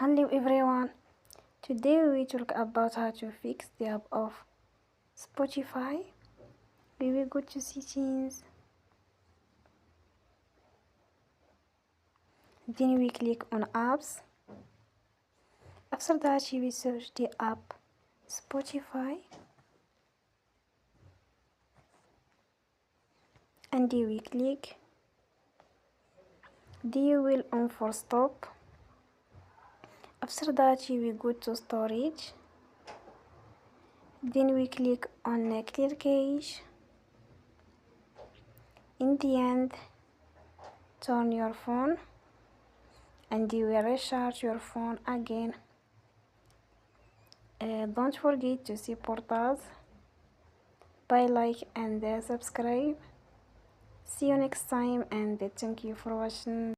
Hello everyone. Today we talk about how to fix the app of Spotify. We will go to settings. Then we click on apps. After that we search the app Spotify. And we click. Then we will on for stop. After that we go to storage. Then we click on clear cache. In the end, turn your phone and you will recharge your phone again. Don't forget to support us by like and subscribe. See you next time and thank you for watching.